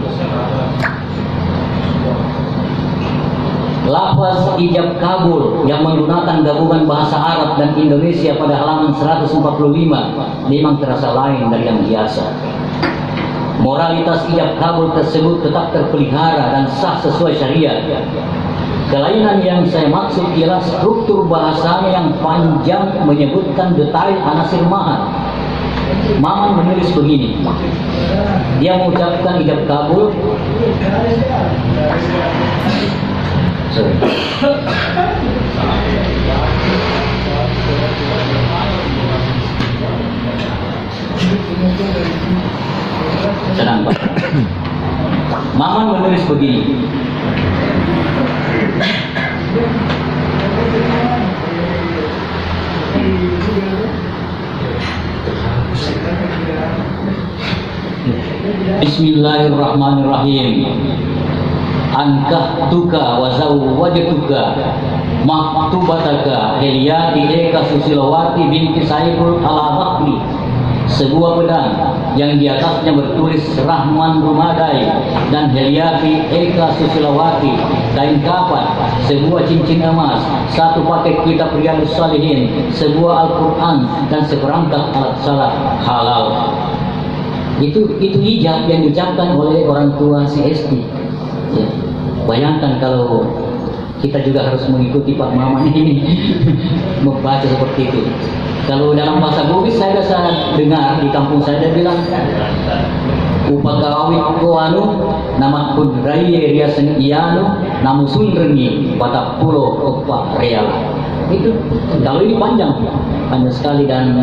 Speaker 4: Lafaz ijab kabul yang menggunakan gabungan bahasa Arab dan Indonesia pada halaman 145 memang terasa lain dari yang biasa. Moralitas ijab kabul tersebut tetap terpelihara dan sah sesuai syariat. Kelainan yang saya maksud ialah struktur bahasanya yang panjang menyebutkan detail anasir mahar. Maman menulis begini, dia mengucapkan ijab kabul. Tenang Pak. Maman menulis begini. Bismillahirrahmanirrahim. Ankahtuka wa zawwajtuka maktubataka Heliati Eka Susilawati binti Saiful Al-Bakri. Sebuah pedang yang di atasnya bertulis Rahman Rumadai dan Heliati Eka Susilawati, kain kapan, sebuah cincin emas, satu paket kitab Riyadhus Shalihin, sebuah Al-Quran dan seperangkat alat salat halal. Itu ijab yang diucapkan oleh orang tua si Esti. Ya. Bayangkan kalau kita juga harus mengikuti Pak Maman ini membaca seperti itu. Kalau dalam bahasa Bugis saya bisa dengar di kampung saya dia bilang upagawi koanu nama pun raya riasan ianu namu sunrengi batap pulau opak real. Itu kalau ini panjang sekali dan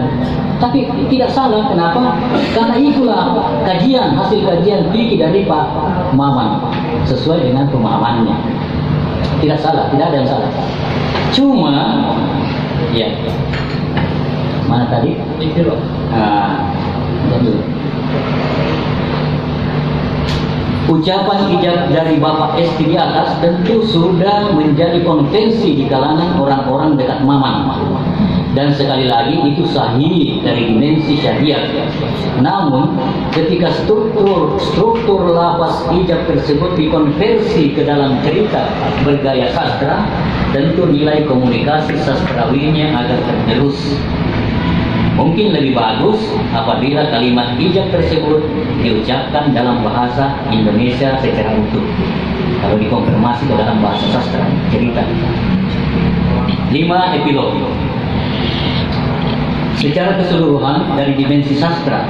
Speaker 4: tapi tidak salah. Kenapa? Karena itulah hasil kajian fikih dari Pak Maman sesuai dengan pemahamannya. Tidak salah, tidak ada yang salah. Cuma ya mana tadi? Itu loh. Jadi ucapan ijab dari Bapak Esti di atas tentu sudah menjadi konvensi di kalangan orang-orang dekat Maman. Dan sekali lagi itu sahih dari dimensi syariat. Namun ketika struktur lafaz ijab tersebut dikonversi ke dalam cerita bergaya sastra, tentu nilai komunikasi sastrawinya agak tergerus. Mungkin lebih bagus apabila kalimat ijab tersebut diucapkan dalam bahasa Indonesia secara utuh. Kalau dikonfirmasi ke dalam bahasa sastra cerita. 5. Epilog. Secara keseluruhan dari dimensi sastra,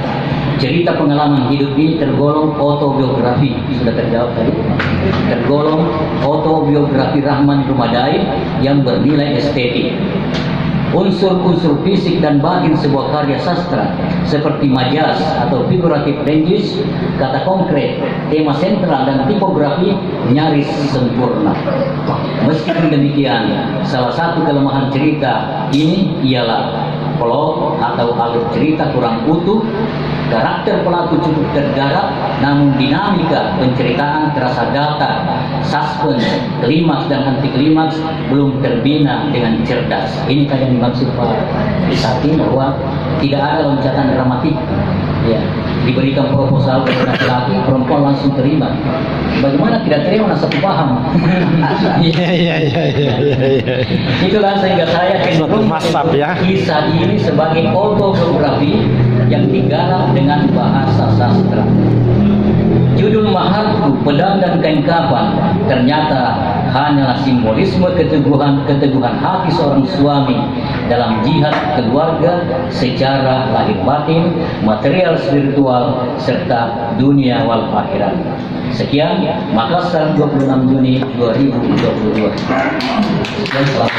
Speaker 4: cerita pengalaman hidup ini tergolong autobiografi. Sudah terjawab tadi. Tergolong autobiografi Rahman Rumadai yang bernilai estetik. Unsur-unsur fisik dan batin sebuah karya sastra seperti majas atau figurative language, kata konkret, tema sentral dan tipografi nyaris sempurna. Meskipun demikian, salah satu kelemahan cerita ini ialah plot atau alur cerita kurang utuh, karakter pelaku cukup tergarap, namun dinamika penceritaan terasa datar, suspense, klimaks dan anti klimaks belum terbina dengan cerdas. Ini kan yang dimaksud Pak Sati bahwa tidak ada loncatan dramatik. Ya, diberikan proposal kepada laki-laki, perempuan langsung terima. Bagaimana tidak terima satu paham?
Speaker 3: Iya.
Speaker 4: Itulah sehingga saya cenderung kisah ini sebagai autobiografi yang digarap dengan bahasa sastra. Judul Maharku, Pedang dan Kain Kapan ternyata hanyalah simbolisme keteguhan hati seorang suami dalam jihad keluarga secara lahir batin, material spiritual, serta dunia wal akhirat. Sekian, Makassar 26 Juni 2022. Sekian, selamat